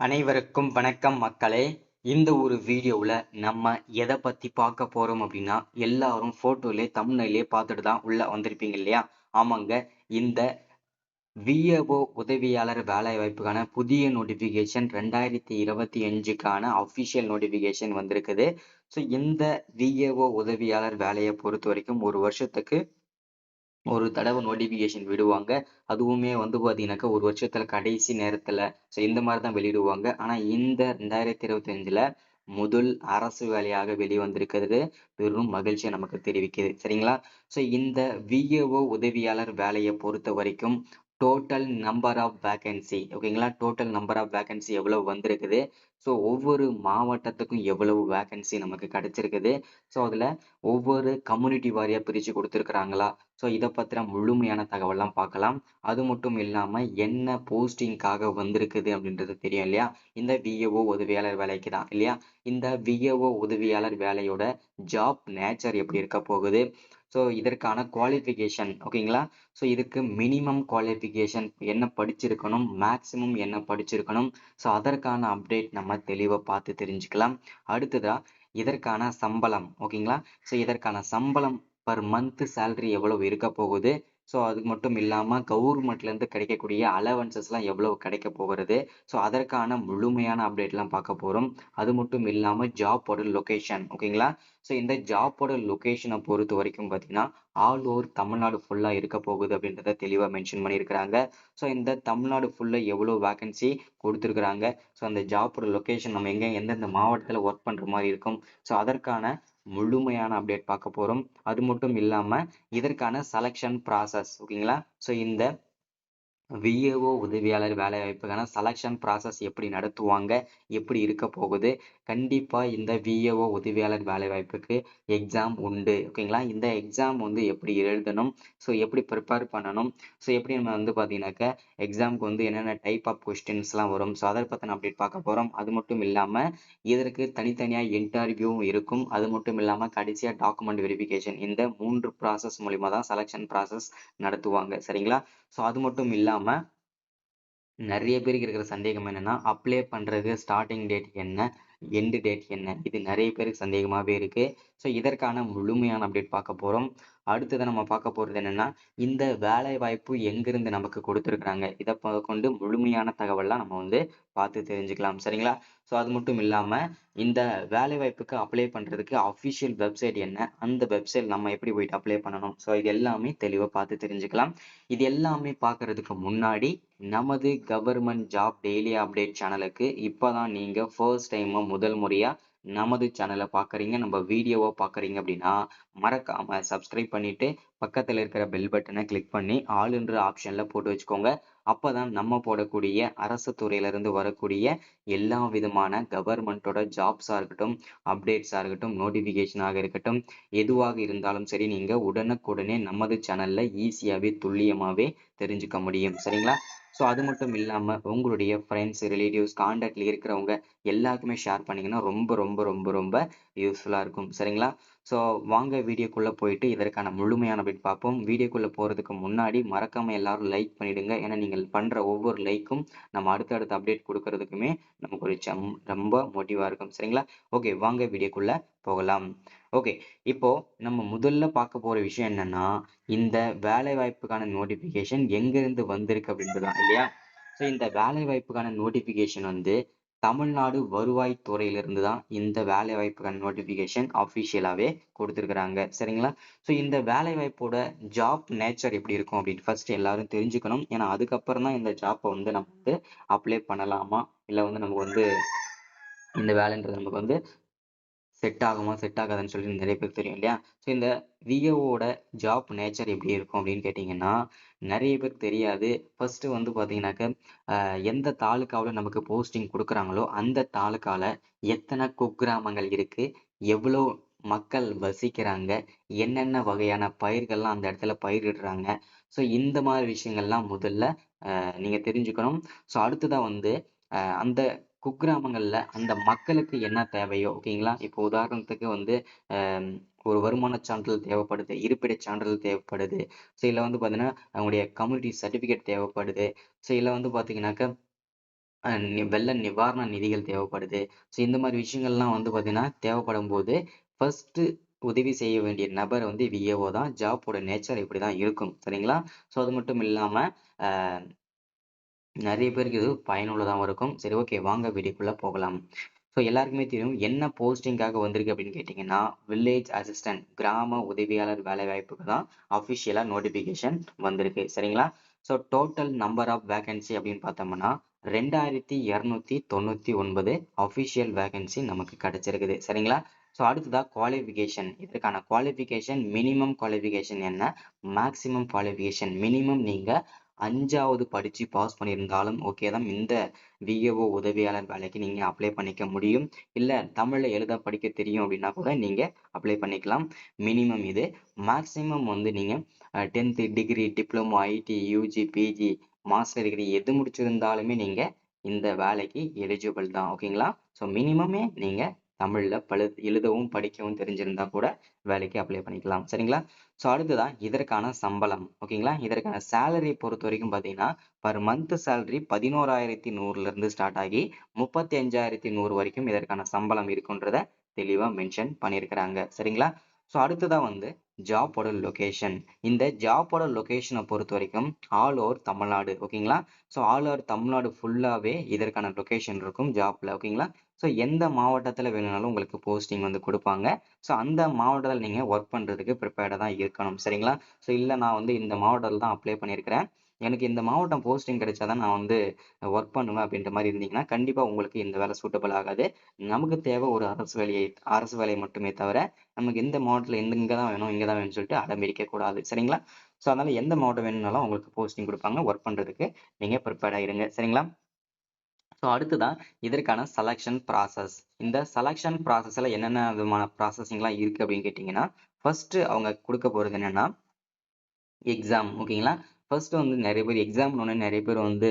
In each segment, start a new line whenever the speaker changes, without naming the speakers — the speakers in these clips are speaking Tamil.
அனைவருக்கும் வணக்கம் மக்களே. இந்த ஒரு வீடியோவில் நம்ம எதை பற்றி பார்க்க போகிறோம் அப்படின்னா, எல்லாரும் ஃபோட்டோலே தம்ப்நெயிலே பார்த்துட்டு தான் உள்ளே வந்திருப்பீங்க இல்லையா? ஆமாங்க. இந்த விஏஓ உதவியாளர் வேலை வாய்ப்புக்கான புதிய நோட்டிஃபிகேஷன் 2025க்கான அஃபிஷியல் நோட்டிஃபிகேஷன் வந்திருக்குது. ஸோ இந்த விஏஓ உதவியாளர் வேலையை பொறுத்த வரைக்கும் ஒரு வருஷத்துக்கு ஒரு தடவை நோட்டிஃபிகேஷன் விடுவாங்க. அதுவுமே பார்த்தீங்கன்னாக்கா ஒரு வருஷத்துல கடைசி நேரத்துல ஸோ இந்த மாதிரி தான் வெளியிடுவாங்க. ஆனா இந்த 2025ல முதல் அரசு வேலையாக வெளிவந்திருக்கிறது பெரும் மகிழ்ச்சியை நமக்கு தெரிவிக்குது. சரிங்களா? ஸோ இந்த விஏஓ உதவியாளர் வேலையை பொறுத்த வரைக்கும் டோட்டல் நம்பர் ஆஃப் வேகன்சி ஓகேங்களா? டோட்டல் நம்பர் ஆஃப் வேகன்சி எவ்வளவு வந்திருக்குது? ஸோ ஒவ்வொரு மாவட்டத்துக்கும் எவ்வளவு வேகன்சி நமக்கு கிடைச்சிருக்குது? ஸோ அதுல ஒவ்வொரு கம்யூனிட்டி வாரியா பிரிச்சு கொடுத்துருக்குறாங்களா? ஸோ இதை பற்றின முழுமையான தகவலாம் பார்க்கலாம். அது மட்டும் இல்லாமல் என்ன போஸ்டிங்காக வந்திருக்குது அப்படின்றது தெரியும் இல்லையா? இந்த விஏஓ உதவியாளர் வேலைக்கு தான் இல்லையா? இந்த விஏஓ உதவியாளர் வேலையோட ஜாப் நேச்சர் எப்படி இருக்க போகுது? ஸோ இதற்கான குவாலிஃபிகேஷன் ஓகேங்களா? ஸோ இதுக்கு மினிமம் குவாலிஃபிகேஷன் என்ன படிச்சிருக்கணும், மேக்ஸிமம் என்ன படிச்சிருக்கணும்? ஸோ அதற்கான அப்டேட் நம்ம தெளிவாக பார்த்து தெரிஞ்சுக்கலாம். அடுத்ததா இதற்கான சம்பளம் ஓகேங்களா? ஸோ இதற்கான சம்பளம் பர் மந்த் சேலரி எவ்வளவு இருக்க போகுது? ஸோ அது மட்டும் இல்லாமல் கவர்மெண்ட்லேருந்து கிடைக்கக்கூடிய அலவன்சஸ்லாம் எவ்வளவு கிடைக்க போகிறது? ஸோ அதற்கான முழுமையான அப்டேட்லாம் பார்க்க போகிறோம். அது மட்டும் இல்லாமல் ஜாப்போட லொக்கேஷன் ஓகேங்களா? ஸோ இந்த ஜாப்போட லொக்கேஷனை பொறுத்த வரைக்கும் பார்த்தீங்கன்னா ஆல் ஓவர் தமிழ்நாடு ஃபுல்லாக இருக்க போகுது அப்படின்றத தெளிவாக மென்ஷன் பண்ணியிருக்கிறாங்க. ஸோ இந்த தமிழ்நாடு ஃபுல்லாக எவ்வளோ வேகன்சி கொடுத்துருக்குறாங்க? ஸோ அந்த ஜாப்போட லொக்கேஷன் நம்ம எந்தெந்த மாவட்டத்தில் ஒர்க் பண்ணுற மாதிரி இருக்கும்? ஸோ அதற்கான முழுமையான அப்டேட் பார்க்க போகிறோம். அது மட்டும் இல்லாமல் இதற்கான செலெக்ஷன் ப்ராசஸ் ஓகேங்களா? ஸோ இந்த விஏஓ உதவியாளர் வேலைவாய்ப்புக்கான செலெக்ஷன் ப்ராசஸ் எப்படி நடத்துவாங்க, எப்படி இருக்க போகுது? கண்டிப்பாக இந்த விஏஓ உதவியாளர் வேலைவாய்ப்புக்கு எக்ஸாம் உண்டு ஓகேங்களா? இந்த எக்ஸாம் எப்படி எழுதணும்? ஸோ எப்படி ப்ரிப்பேர் பண்ணணும்? ஸோ எப்படி நம்ம பார்த்தீங்கன்னாக்கா எக்ஸாமுக்கு என்னென்ன டைப் ஆஃப் கொஸ்டின்ஸ்லாம் வரும்? ஸோ அதை பற்றின அப்டேட் பார்க்க போகிறோம். அது மட்டும் இல்லாமல் இதற்கு தனித்தனியாக இன்டர்வியூவும் இருக்கும். அது மட்டும் இல்லாமல் கடைசியாக டாக்குமெண்ட் வெரிஃபிகேஷன் இந்த 3 ப்ராசஸ் மூலிமா தான் செலெக்ஷன் ப்ராசஸ் நடத்துவாங்க. சரிங்களா? ஸோ அது மட்டும் இல்லாமல் நிறைய பேருக்கு இருக்கிற சந்தேகம் என்னன்னா அப்ளை பண்றது ஸ்டார்டிங் டேட் என்ன, எண்டு டேட் என்ன? இது நிறைய பேருக்கு சந்தேகமாகவே இருக்கு. ஸோ இதற்கான முழுமையான அப்டேட் பார்க்க போகிறோம். அடுத்தது நம்ம பார்க்க போகிறது என்னன்னா இந்த வேலை வாய்ப்பு எங்கிருந்து நமக்கு கொடுத்துருக்குறாங்க, இதை கொண்டு முழுமையான தகவல்லாம் நம்ம பார்த்து தெரிஞ்சுக்கலாம். சரிங்களா? ஸோ அது மட்டும் இல்லாமல் இந்த வேலை வாய்ப்புக்கு அப்ளை பண்ணுறதுக்கு அஃபிஷியல் வெப்சைட் என்ன, அந்த வெப்சைட் நம்ம எப்படி போயிட்டு அப்ளை பண்ணணும்? ஸோ இது எல்லாமே தெளிவாக பார்த்து தெரிஞ்சுக்கலாம். இது எல்லாமே பார்க்கறதுக்கு முன்னாடி நமது கவர்மெண்ட் ஜாப் டெய்லி அப்டேட் சேனலுக்கு இப்போதான் நீங்கள் ஃபர்ஸ்ட் டைமாக முதல் முறையாக நமது சேனலை பார்க்குறீங்க, நம்ம வீடியோவை பார்க்குறீங்க அப்படின்னா மறக்காமல் சப்ஸ்கிரைப் பண்ணிவிட்டு பக்கத்தில் இருக்கிற பெல் பட்டனை கிளிக் பண்ணி ஆல் என்ற ஆப்ஷனில் போட்டு வச்சுக்கோங்க. அப்போ தான் நம்ம போடக்கூடிய அரசு துறையிலிருந்து வரக்கூடிய எல்லா விதமான கவர்மெண்ட்டோட ஜாப்ஸாக இருக்கட்டும், அப்டேட்ஸாக இருக்கட்டும், நோட்டிஃபிகேஷனாக இருக்கட்டும், எதுவாக இருந்தாலும் சரி நீங்கள் உடனுக்குடனே நமது சேனலில் ஈஸியாகவே துல்லியமாகவே தெரிஞ்சுக்க முடியும். சரிங்களா? ஸோ அது மட்டும் இல்லாமல் உங்களுடைய ஃப்ரெண்ட்ஸ், ரிலேட்டிவ்ஸ், கான்டாக்டில் இருக்கிறவங்க எல்லாருக்குமே ஷேர் பண்ணிங்கன்னா ரொம்ப ரொம்ப ரொம்ப ரொம்ப யூஸ்ஃபுல்லாக இருக்கும். சரிங்களா? ஸோ வாங்க வீடியோக்குள்ளே போயிட்டு இதற்கான முழுமையான அப்டேட் பார்ப்போம். வீடியோக்குள்ளே போகிறதுக்கு முன்னாடி மறக்காமல் எல்லாரும் லைக் பண்ணிவிடுங்க. ஏன்னா நீங்கள் பண்ணுற ஒவ்வொரு லைக்கும் நம்ம அடுத்தடுத்த அப்டேட் கொடுக்கறதுக்குமே நமக்கு ஒரு ரொம்ப மோட்டிவாக இருக்கும். சரிங்களா? ஓகே, வாங்க வீடியோக்குள்ளே போகலாம். ஓகே, இப்போ நம்ம முதல்ல பார்க்க போகிற விஷயம் என்னன்னா இந்த வேலை வாய்ப்புக்கான நோட்டிஃபிகேஷன் எங்கிருந்து வந்திருக்கு அப்படின்றது தான் இல்லையா? ஸோ இந்த வேலை வாய்ப்புக்கான நோட்டிஃபிகேஷன் தமிழ்நாடு வருவாய் துறையிலிருந்து தான் இந்த வேலை வாய்ப்புக்கான நோட்டிஃபிகேஷன் அஃபிஷியலாகவே கொடுத்துருக்குறாங்க. சரிங்களா? ஸோ இந்த வேலை வாய்ப்போட ஜாப் நேச்சர் எப்படி இருக்கும் அப்படின்னு ஃபர்ஸ்ட் எல்லாரும் தெரிஞ்சுக்கணும். ஏன்னா அதுக்கப்புறம் தான் இந்த ஜாப்பை நம்ம அப்ளை பண்ணலாமா, இல்லை நமக்கு இந்த வேலைன்றது நமக்கு செட் ஆகுமா, செட் ஆகாதுன்னு சொல்லி நிறைய பேருக்கு தெரியும் இல்லையா? ஸோ இந்த விஏஓட ஜாப் நேச்சர் எப்படி இருக்கும் அப்படின்னு கேட்டிங்கன்னா நிறைய பேருக்கு தெரியாது. ஃபர்ஸ்ட் பார்த்தீங்கன்னாக்க எந்த தாலுக்காவில் நமக்கு போஸ்டிங் கொடுக்குறாங்களோ அந்த தாலுக்காவில் எத்தனை குக்கிராமங்கள் இருக்கு, எவ்வளோ மக்கள் வசிக்கிறாங்க, என்னென்ன வகையான பயிர்கள்லாம் அந்த இடத்துல பயிரிடுறாங்க. ஸோ இந்த மாதிரி விஷயங்கள்லாம் முதல்ல நீங்க தெரிஞ்சுக்கணும். ஸோ அடுத்ததா அந்த குக்கிராமங்கள்ல அந்த மக்களுக்கு என்ன தேவையோ ஓகேங்களா? இப்போ உதாரணத்துக்கு அஹ் ஒரு வருமான சான்றிதழ் தேவைப்படுது, இருப்பிடச் சான்றிதழ் தேவைப்படுது. ஸோ இதுல பார்த்தீங்கன்னா அவங்களுடைய கம்யூனிட்டி சர்டிஃபிகேட் தேவைப்படுது. ஸோ இதுல பார்த்தீங்கன்னாக்க வெள்ள நிவாரண நிதிகள் தேவைப்படுது. ஸோ இந்த மாதிரி விஷயங்கள்லாம் வந்து பார்த்தீங்கன்னா தேவைப்படும் போது ஃபர்ஸ்ட் உதவி செய்ய வேண்டிய நபர் வந்து விஏஓ தான். ஜாப்போட நேச்சர் இப்படி தான் இருக்கும். சரிங்களா? ஸோ அது மட்டும் இல்லாம நிறைய பேருக்கு இது பயனுள்ளதாகவும் இருக்கும். சரி, ஓகே, வாங்க வீடியோக்குள்ள போகலாம். ஸோ எல்லாருக்குமே தெரியும் என்ன போஸ்டிங்காக வந்திருக்கு அப்படின்னு கேட்டிங்கன்னா, வில்லேஜ் அசிஸ்டன்ட் கிராம உதவியாளர் வேலைவாய்ப்புக்கு தான் அஃபிஷியலாக நோட்டிஃபிகேஷன் வந்திருக்கு. சரிங்களா? So total number of vacancy அப்படின்னு பார்த்தோம்னா 2299 அஃபிஷியல் வேகன்சி நமக்கு கிடைச்சிருக்குது. சரிங்களா? ஸோ அடுத்ததாக குவாலிஃபிகேஷன். இதற்கான குவாலிஃபிகேஷன் மினிமம் குவாலிஃபிகேஷன் என்ன, மேக்ஸிமம் குவாலிஃபிகேஷன் மினிமம் நீங்கள் 5வது படிச்சு பாஸ் பண்ணியிருந்தாலும் ஓகே தான் இந்த விஏஓ உதவியாளர் வேலைக்கு நீங்க அப்ளை பண்ணிக்க முடியும். இல்ல தமிழ்ல எழுத படிக்க தெரியும் அப்படின்னா கூட நீங்க அப்ளை பண்ணிக்கலாம். மினிமம் இது. மேக்ஸிமம் வந்து நீங்க 10th degree, diploma, IT, UG, PG, master degree எது முடிச்சிருந்தாலுமே நீங்க இந்த வேலைக்கு எலிஜிபிள் தான். ஓகேங்களா? ஸோ மினிமமே நீங்க தமிழ்ல எழுதவும் படிக்கவும் தெரிஞ்சிருந்தா கூட வேலைக்கு அப்ளை பண்ணிக்கலாம். சரிங்களா? ஸோ அடுத்ததான் இதற்கான சம்பளம். ஓகேங்களா? இதற்கான சேலரி பொறுத்த வரைக்கும் பார்த்தீங்கன்னா பர் மந்த் சேலரி 11,100ல இருந்து ஸ்டார்ட் ஆகி 35,100 வரைக்கும் இதற்கான சம்பளம் இருக்குன்றத தெளிவா மென்ஷன் பண்ணியிருக்கிறாங்க. சரிங்களா? ஸோ அடுத்ததா வந்து ஜாப்போட லொகேஷன். இந்த ஜாப்போட லொகேஷனை பொறுத்த வரைக்கும் ஆல் ஓவர் தமிழ்நாடு. ஓகேங்களா? ஸோ ஆல் ஓவர் தமிழ்நாடு ஃபுல்லாவே இதற்கான லொகேஷன் இருக்கும் ஜாப்ல. ஓகேங்களா? ஸோ எந்த மாவட்டத்துல வேணும்னாலும் உங்களுக்கு போஸ்டிங் வந்து கொடுப்பாங்க. ஸோ அந்த மாவட்டத்தில் நீங்க ஒர்க் பண்றதுக்கு ப்ரிப்பேர்டா தான் இருக்கணும். சரிங்களா? ஸோ இல்ல நான் வந்து இந்த மாவட்டத்தில் தான் அப்ளை பண்ணியிருக்கிறேன், எனக்கு இந்த மாவட்டம் போஸ்டிங் கிடைச்சாதான் நான் வந்து ஒர்க் பண்ணுவேன் அப்படின்ற மாதிரி இருந்தீங்கன்னா கண்டிப்பா உங்களுக்கு இந்த வேலை சூட்டபிள் ஆகாது. நமக்கு தேவை ஒரு அரசு வேலை மட்டுமே தவிர நமக்கு எந்த மாவட்டத்தில் இங்க தான் வேணும் இங்க தான் வேணும்னு சொல்லிட்டு அடம்பிடிக்க கூடாது. சரிங்களா? ஸோ அதனால எந்த மாவட்டம் வேணும்னாலும் உங்களுக்கு போஸ்டிங் கொடுப்பாங்க. ஒர்க் பண்றதுக்கு நீங்க ப்ரிப்பேர்டா இருங்க. சரிங்களா? ஸோ அடுத்ததான் இதற்கான செலக்ஷன் ப்ராசஸ். இந்த செலக்ஷன் ப்ராசஸ்ல என்னென்ன விதமான ப்ராசஸிங்லாம் இருக்கு அப்படின்னு கேட்டிங்கன்னா, ஃபர்ஸ்ட் அவங்க கொடுக்க போறது என்னன்னா எக்ஸாம். ஓகேங்களா? ஃபர்ஸ்ட் வந்து நிறைய பேர் எக்ஸாம்னோனே நிறைய பேர் வந்து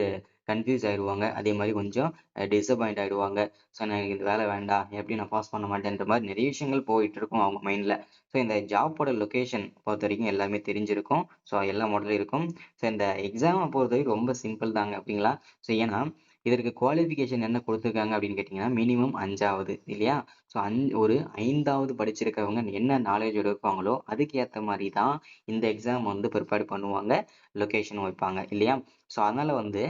கன்ஃப்யூஸ் ஆயிடுவாங்க. அதே மாதிரி கொஞ்சம் டிசப்பாயிண்ட் ஆயிடுவாங்க. ஸோ எனக்கு இந்த வேலை வேண்டாம், எப்படி நான் பாஸ் பண்ண மாட்டேன்ற மாதிரி நிறைய விஷயங்கள் போயிட்டு இருக்கும் அவங்க மைண்ட்ல. ஸோ இந்த ஜாப்போட லொகேஷன் பொறுத்த வரைக்கும் எல்லாமே தெரிஞ்சிருக்கும். ஸோ எல்லா மாடலும் இருக்கும். ஸோ இந்த எக்ஸாமை பொறுத்த வரைக்கும் ரொம்ப சிம்பிள் தாங்க. ஓகேங்களா? ஸோ ஏன்னா இதற்கு குவாலிஃபிகேஷன் என்ன கொடுத்துருக்காங்க அப்படின்னு கேட்டிங்கன்னா மினிமம் 5வது இல்லையா? ஸோ ஒரு 5வது படிச்சிருக்கவங்க என்ன நாலேஜோட இருப்பாங்களோ அதுக்கு ஏற்ற மாதிரி தான் இந்த எக்ஸாம் வந்து ப்ரிப்பேர் பண்ணுவாங்க, லொகேஷன் வைப்பாங்க இல்லையா? ஸோ அதனால வந்து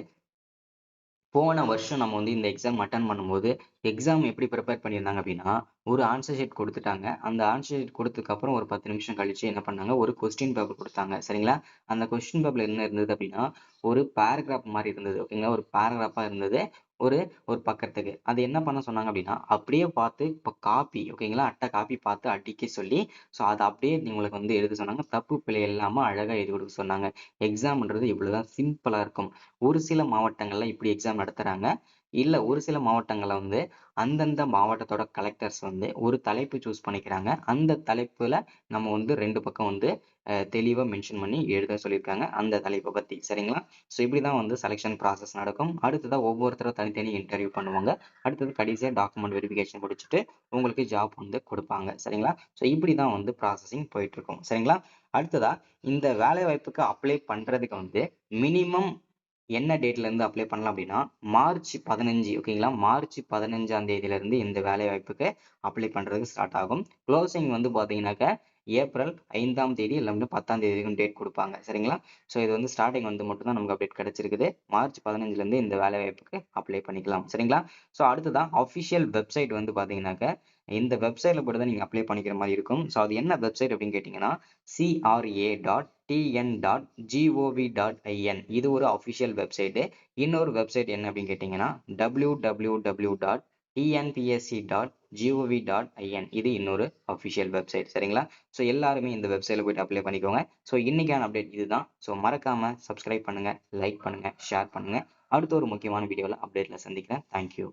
போன வருஷம் நம்ம வந்து இந்த எக்ஸாம் அட்டெண்ட் பண்ணும்போது எக்ஸாம் எப்படி ப்ரிப்பேர் பண்ணியிருந்தாங்க அப்படின்னா ஒரு ஆன்சர் ஷீட் கொடுத்துட்டாங்க. அந்த ஆன்சர் ஷீட் கொடுத்ததுக்கு அப்புறம் ஒரு 10 நிமிஷம் கழிச்சு என்ன பண்ணாங்க, ஒரு கொஸ்டின் பேப்பர் கொடுத்தாங்க. சரிங்களா? அந்த கொஸ்டின் பேப்பர்ல என்ன இருந்தது அப்படின்னா ஒரு பேராகிராஃப் மாதிரி இருந்தது. ஓகேங்களா? ஒரு பேராகிராஃபா இருந்தது. ஒரு ஒரு பக்கத்துக்கு அது என்ன பண்ண சொன்னாங்க அப்படின்னா அப்படியே பார்த்து இப்போ காப்பி, ஓகேங்களா, அட்டை காப்பி பார்த்து அடிக்க சொல்லி ஸோ அதை அப்படியே உங்களுக்கு வந்து எழுத சொன்னாங்க. தப்பு பிழை இல்லாம அழகா எழுதி கொடுக்க சொன்னாங்க. எக்ஸாம்ன்றது இவ்வளவுதான் சிம்பிளா இருக்கும். ஒரு சில மாவட்டங்கள்ல இப்படி எக்ஸாம் நடத்துறாங்க. இல்ல ஒரு சில மாவட்டங்கள்ல வந்து அந்தந்த மாவட்டத்தோட கலெக்டர்ஸ் வந்து ஒரு தலைப்பு சூஸ் பண்ணிக்கிறாங்க. அந்த தலைப்புல நம்ம வந்து 2 பக்கம் வந்து தெளிவா மென்ஷன் பண்ணி எழுத சொல்லியிருக்காங்க அந்த தலைப்பை பத்தி. சரிங்களா? ஸோ இப்படிதான் வந்து செலக்ஷன் ப்ராசஸ் நடக்கும். அடுத்ததா ஒவ்வொருத்தரும் தனித்தனி இன்டர்வியூ பண்ணுவாங்க. அடுத்தது கடைசியா டாக்குமெண்ட் வெரிஃபிகேஷன் முடிச்சுட்டு உங்களுக்கு ஜாப் வந்து கொடுப்பாங்க. சரிங்களா? ஸோ இப்படிதான் வந்து ப்ராசஸிங் போயிட்டு இருக்கும். சரிங்களா? அடுத்ததா இந்த வேலை வாய்ப்புக்கு அப்ளை பண்றதுக்கு வந்து மினிமம் என்ன டேட்ல இருந்து அப்ளை பண்ணலாம் அப்படின்னா மார்ச் 15. ஓகேங்களா? மார்ச் 15ஆம் தேதியில இருந்து இந்த வேலை வாய்ப்புக்கு அப்ளை பண்றதுக்கு ஸ்டார்ட் ஆகும். க்ளோசிங் வந்து பாத்தீங்கன்னாக்க ஏப்ரல் 5ஆம் தேதி இல்ல 10ஆம் தேதி வரைக்கும் டேட் கொடுப்பாங்க. சரிங்களா? ஸோ இது வந்து ஸ்டார்டிங் வந்து மட்டும் தான் நமக்கு அப்டேட் கிடைச்சிருக்குது. மார்ச் 15ல இருந்து இந்த வேலை வாய்ப்புக்கு அப்ளை பண்ணிக்கலாம். சரிங்களா? ஸோ அடுத்ததான் அஃபிஷியல் வெப்சைட் வந்து பாத்தீங்கன்னாக்க இந்த வெப்சைட்ல போட்டு தான் நீங்க அப்ளை பண்ணிக்கிற மாதிரி இருக்கும். ஸோ அது என்ன வெப்சைட் அப்படின்னு கேட்டீங்கன்னா CRA.TN.gov.in. இது ஒரு அஃபிஷியல் வெப்சைட். இன்னொரு வெப்சைட் என்ன அப்படின்னு கேட்டீங்கன்னா www.tnpsc.gov.in. இது இன்னொரு அஃபிஷியல் வெப்சைட். சரிங்களா? ஸோ எல்லாருமே இந்த வெப்சைட்ல போயிட்டு அப்ளை பண்ணிக்கோங்க. ஸோ இன்னைக்கான அப்டேட் இதுதான். ஸோ மறக்காம சப்ஸ்கிரைப் பண்ணுங்க, லைக் பண்ணுங்க, ஷேர் பண்ணுங்க. அடுத்த ஒரு முக்கியமான வீடியோல அப்டேட்ல சந்திக்கிறேன். தேங்க்யூ.